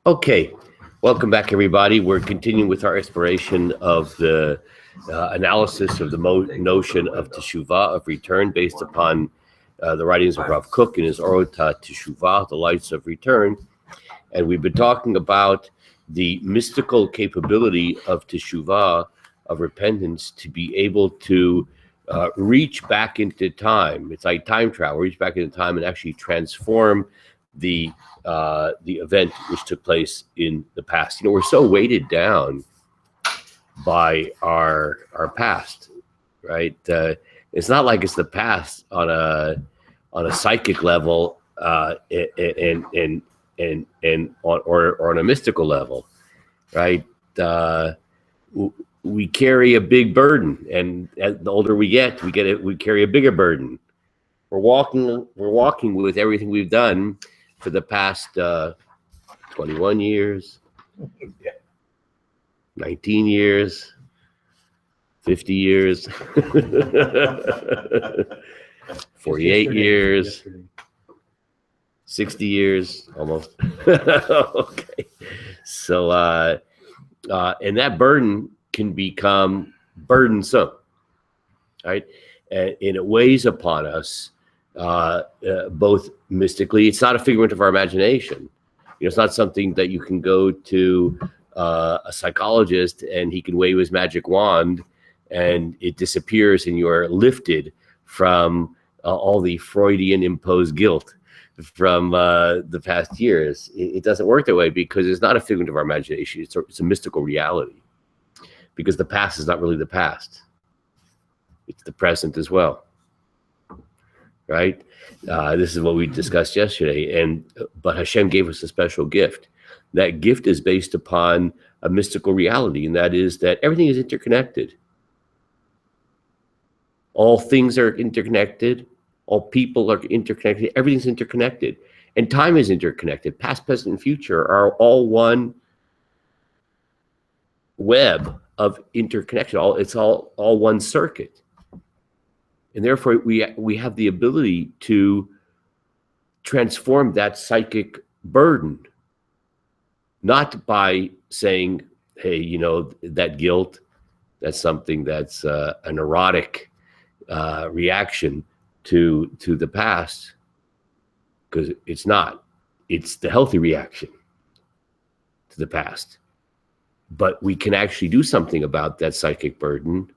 Okay, welcome back, everybody. We're continuing with our exploration of the analysis of the notion of teshuvah, of return, based upon the writings of Rav Kook in his Orota Teshuvah, the lights of return. And we've been talking about the mystical capability of teshuvah, of repentance, to be able to reach back into time. It's like time travel, reach back into time and actually transform the event which took place in the past. You know, we're so weighted down by our past, right? It's not like it's the past on a psychic level, and on a mystical level, right? We carry a big burden, and as the older we get, we carry a bigger burden. We're walking with everything we've done for the past 21 years, 19 years, 50 years, 48 years, 60 years, almost. Okay. So, and that burden can become burdensome, right? And it weighs upon us, both mystically. It's not a figment of our imagination. You know, it's not something that you can go to a psychologist and he can wave his magic wand and it disappears and you're lifted from all the Freudian imposed guilt from the past years. It doesn't work that way because it's not a figment of our imagination. It's a mystical reality, because the past is not really the past. It's the present as well, right? This is what we discussed yesterday. But Hashem gave us a special gift. That gift is based upon a mystical reality, and that is that everything is interconnected. All things are interconnected. All people are interconnected. Everything's interconnected. And time is interconnected. Past, present, and future are all one web of interconnection. It's all one circuit. And therefore, we have the ability to transform that psychic burden, not by saying, hey, you know, that guilt, that's something that's a neurotic reaction to the past, because it's not. It's the healthy reaction to the past. But we can actually do something about that psychic burden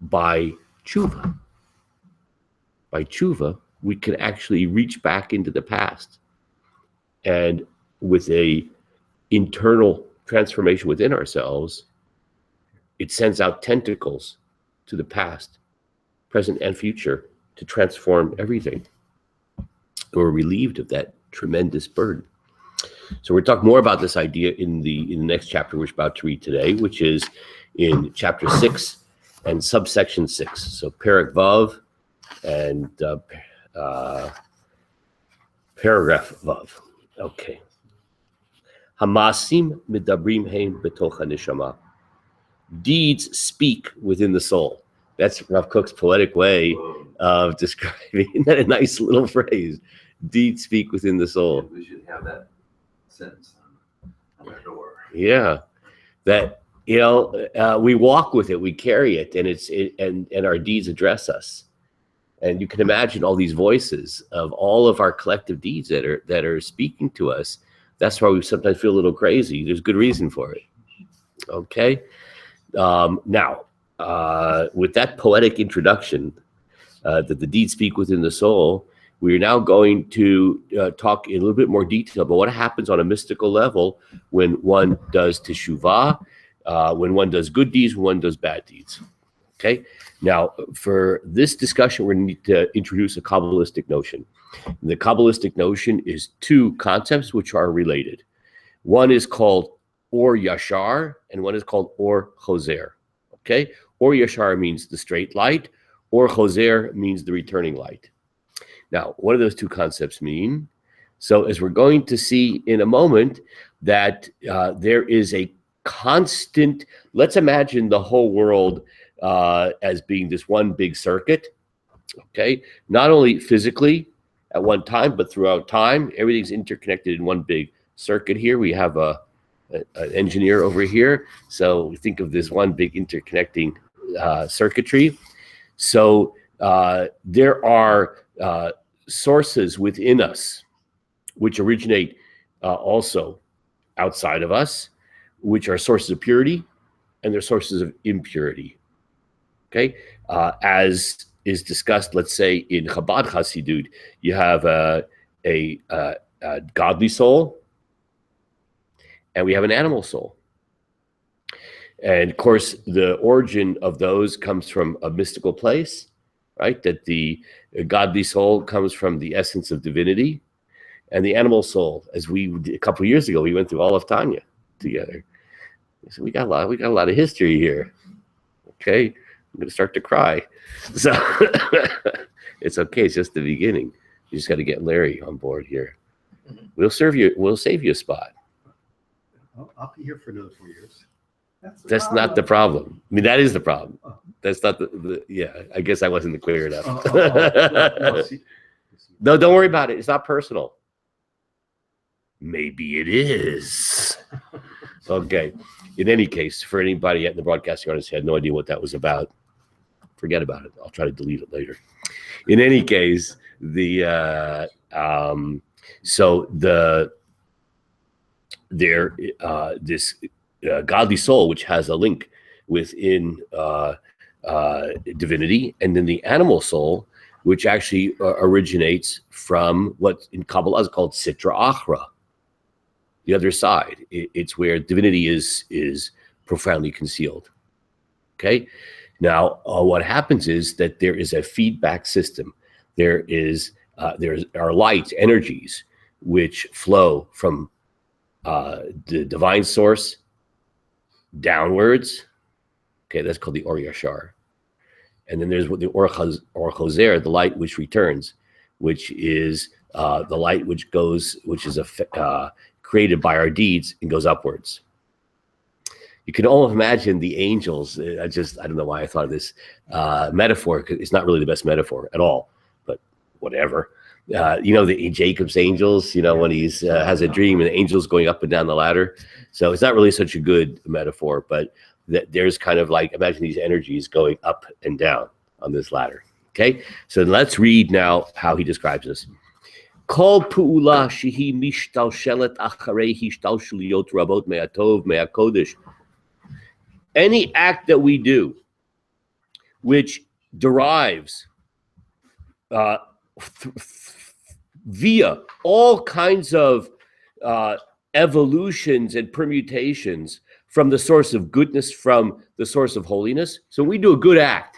by tshuva. By tshuva, we can actually reach back into the past, and with a internal transformation within ourselves, it sends out tentacles to the past, present, and future to transform everything. We're relieved of that tremendous burden. So we're talking more about this idea in the next chapter we're about to read today, which is in chapter 6 and subsection 6. So Perek Vav and paragraph Vav. Okay. Hamasim medabrim heim betoch haneshama. Deeds speak within the soul. That's Rav Kook's poetic way of describing. Isn't that a nice little phrase? Deeds speak within the soul. We should have that sentence on our door. Yeah, that, you know, we walk with it, we carry it, and our deeds address us. And you can imagine all these voices of all of our collective deeds that are speaking to us. That's why we sometimes feel a little crazy. There's good reason for it. Okay. Now, with that poetic introduction, that the deeds speak within the soul, we are now going to talk in a little bit more detail about what happens on a mystical level when one does teshuvah, when one does good deeds, when one does bad deeds. Okay. Now, for this discussion, we're going to need to introduce a Kabbalistic notion. And the Kabbalistic notion is two concepts which are related. One is called Or Yashar, and one is called Or Choser. Okay. Or Yashar means the straight light. Or Choser means the returning light. Now, what do those two concepts mean? So as we're going to see in a moment, that there is a constant, let's imagine the whole world as being this one big circuit, okay? Not only physically at one time, but throughout time, everything's interconnected in one big circuit here. We have an engineer over here. So we think of this one big interconnecting circuitry. So there are sources within us which originate also outside of us, which are sources of purity, and they're sources of impurity. Okay, as is discussed, let's say in Chabad Hasidut, you have a godly soul, and we have an animal soul. And of course, the origin of those comes from a mystical place, right? That the godly soul comes from the essence of divinity, and the animal soul, as we did a couple of years ago, we went through all of Tanya together. So we got a lot of history here. Okay, I'm going to start to cry. So it's okay. It's just the beginning. You just got to get Larry on board here. We'll serve you. We'll save you a spot. I'll be here for another 4 years. That's not the problem. I mean, that is the problem. That's not yeah, I guess I wasn't clear enough. No, don't worry about it. It's not personal. Maybe it is. Okay. In any case, for anybody at the broadcasting audience who had no idea what that was about, forget about it. I'll try to delete it later. In any case, this godly soul, which has a link within divinity, and then the animal soul, which actually originates from what in Kabbalah is called Sitra Achra, the other side. It's where divinity is profoundly concealed. Okay, now what happens is that there is a feedback system. There are light energies which flow from the divine source downwards. Okay, that's called the Or Yashar. And then there's what the Or Choser, the light which returns, which is the light which is created by our deeds and goes upwards. You can almost imagine the angels. I don't know why I thought of this metaphor, because it's not really the best metaphor at all, but whatever. The Jacob's angels, when he's has a dream and the angels going up and down the ladder. So it's not really such a good metaphor, but there's kind of like, imagine these energies going up and down on this ladder. Okay, so let's read now how he describes this. Kol pu'ula shehi mishtalshelet acharei hishtalsheliyot rabot me'atov me'akodesh. Any act that we do which derives via all kinds of evolutions and permutations from the source of goodness, from the source of holiness. So when we do a good act,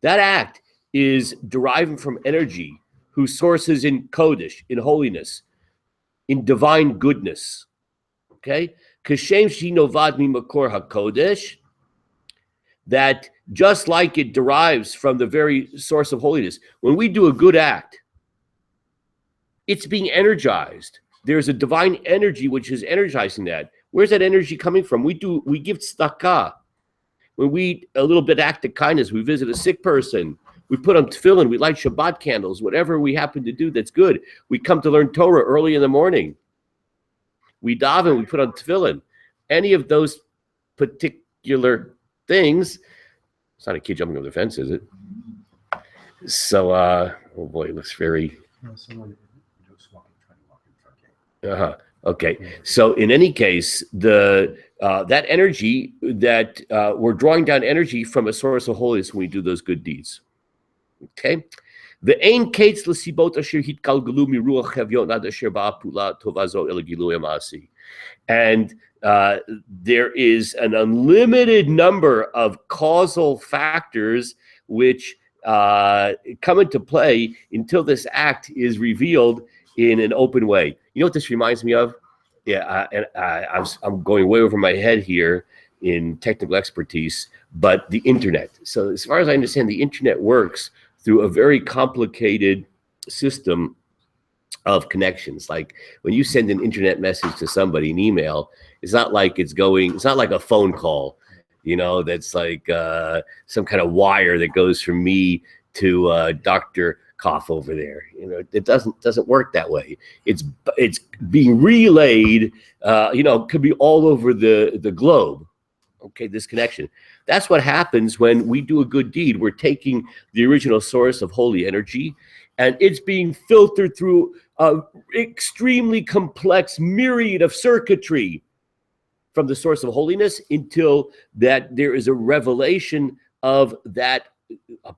that act is deriving from energy whose source is in Kodesh, in holiness, in divine goodness. Okay? Kashem shinovad mimakor hakodesh, that just like it derives from the very source of holiness, when we do a good act, it's being energized. There's a divine energy which is energizing that. Where's that energy coming from? We give tzedakah. When we a little bit act of kindness, we visit a sick person, we put on tefillin, we light Shabbat candles, whatever we happen to do that's good. We come to learn Torah early in the morning. We daven, we put on tefillin. Any of those particular things, it's not a kid jumping over the fence, is it? So, oh boy, it looks very... Okay, so in any case, that energy that we're drawing down energy from a source of holiness when we do those good deeds. Okay, the ein kates l'sibot asher hitkalgalu miruach chavyot ad asher ba'apula tovazo el gilui ma'asi, and there is an unlimited number of causal factors which come into play until this act is revealed in an open way. You know what this reminds me of? Yeah, I'm going way over my head here in technical expertise, but the internet. So as far as I understand, the internet works through a very complicated system of connections. Like when you send an internet message to somebody, an email, it's not like it's not like a phone call, that's like some kind of wire that goes from me to Dr. cough over there. It doesn't work that way. It's being relayed, could be all over the globe. Okay, this connection. That's what happens when we do a good deed. We're taking the original source of holy energy, and it's being filtered through an extremely complex myriad of circuitry from the source of holiness until that there is a revelation of that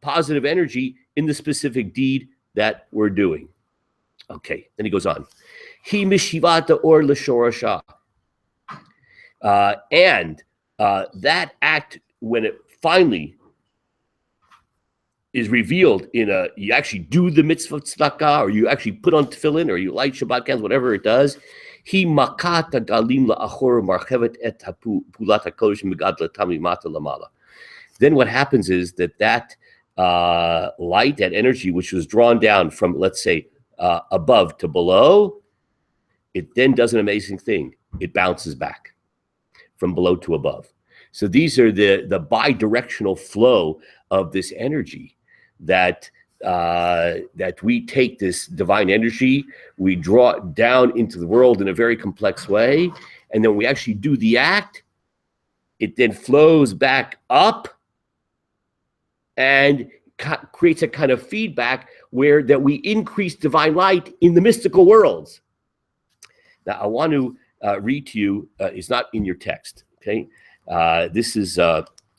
positive energy in the specific deed that we're doing. Okay, then he goes on. He mishivata or l'shorasha. And that act, when it finally is revealed you actually do the mitzvah tzedakah, or you actually put on tefillin, or you light Shabbat candles, whatever it does. He makata galim la'achor marchevet et pulat hakodesh megadla tamimata lamala. Then what happens is that light, that energy, which was drawn down from, let's say, above to below, it then does an amazing thing. It bounces back from below to above. So these are the bi-directional flow of this energy that we take this divine energy, we draw it down into the world in a very complex way, and then we actually do the act. It then flows back up and creates a kind of feedback where that we increase divine light in the mystical worlds. Now, I want to read to you, it's not in your text, okay? This is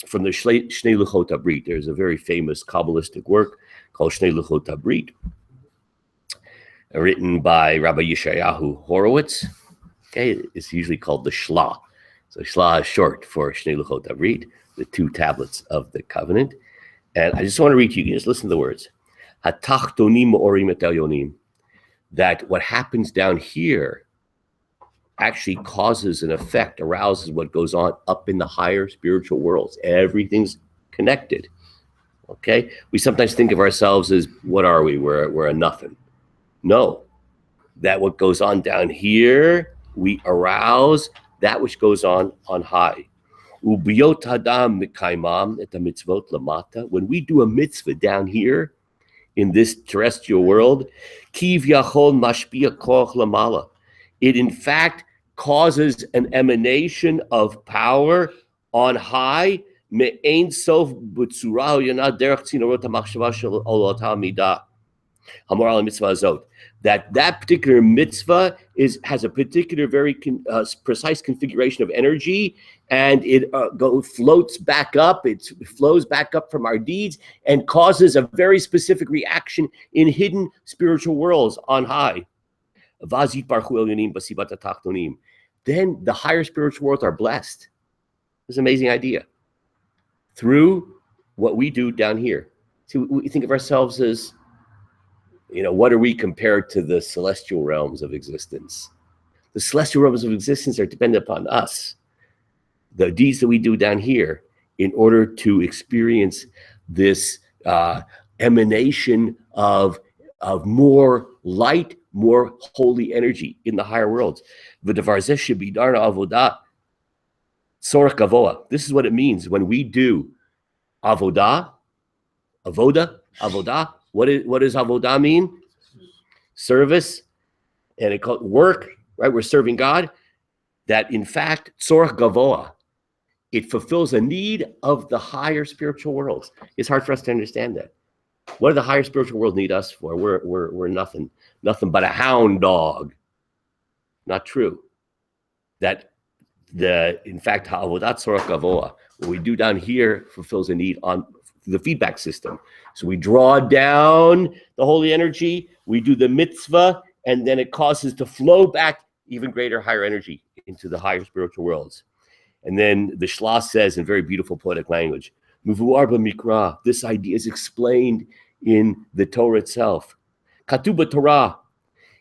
from the Shnei Luchot HaBrit. There's a very famous Kabbalistic work called Shnei Luchot HaBrit, written by Rabbi Yeshayahu Horowitz. Okay, it's usually called the Shla. So Shla is short for Shnei Luchot HaBrit, the 2 tablets of the covenant. And I just want to read to you, just listen to the words. Hatachtonim orim et elyonim. That what happens down here actually causes an effect, arouses what goes on up in the higher spiritual worlds. Everything's connected. Okay? We sometimes think of ourselves as, what are we? We're a nothing. No. That what goes on down here, we arouse that which goes on high. When we do a mitzvah down here in this terrestrial world, it in fact causes an emanation of power on high, that particular mitzvah has a particular very precise configuration of energy, and it floats back up. It flows back up from our deeds and causes a very specific reaction in hidden spiritual worlds on high. Then the higher spiritual worlds are blessed. It's an amazing idea. Through what we do down here. See, we think of ourselves as, what are we compared to the celestial realms of existence? The celestial realms of existence are dependent upon us. The deeds that we do down here in order to experience this emanation of more light, more holy energy in the higher worlds. This is what it means when we do avodah. What does avodah mean? Service, and it called work, right? We're serving God. That in fact, tzorach gavoa, it fulfills a need of the higher spiritual worlds. It's hard for us to understand that. What do the higher spiritual worlds need us for? We're nothing but a hound dog. Not true. That in fact, avodat tzorach gavoa, what we do down here fulfills a need on the feedback system. So we draw down the holy energy, we do the mitzvah, and then it causes to flow back even greater, higher energy into the higher spiritual worlds. And then the Shla says in very beautiful poetic language, Muvuar b'mikra, this idea is explained in the Torah itself. Katuba Torah,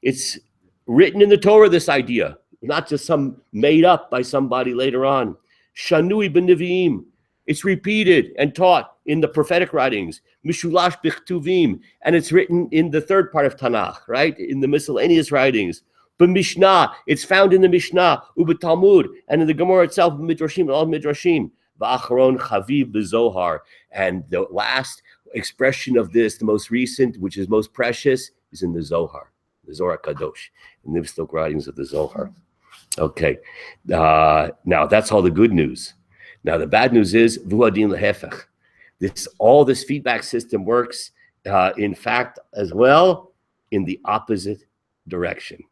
it's written in the Torah, this idea, not just some made up by somebody later on. Shanui b'nevi'im, it's repeated and taught in the prophetic writings. Mishulash b'chtuvim, and it's written in the third part of Tanakh, right? In the miscellaneous writings. But Mishnah, it's found in the Mishnah, Talmud, and in the Gemara itself, Midrashim, all Midrashim. V'acharon chaviv b'zohar, and the last, expression of this, the most recent, which is most precious, is in the Zohar Kadosh, in the Nifstok writings of the Zohar. Okay, now that's all the good news. Now the bad news is vuadin lehefech. All this feedback system works, in fact, as well, in the opposite direction.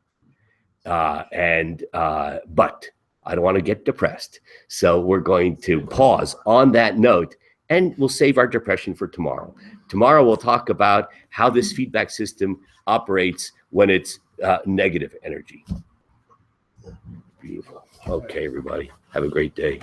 But I don't want to get depressed, so we're going to pause on that note, and we'll save our depression for tomorrow. Tomorrow we'll talk about how this feedback system operates when it's negative energy. Beautiful. Okay, everybody. Have a great day.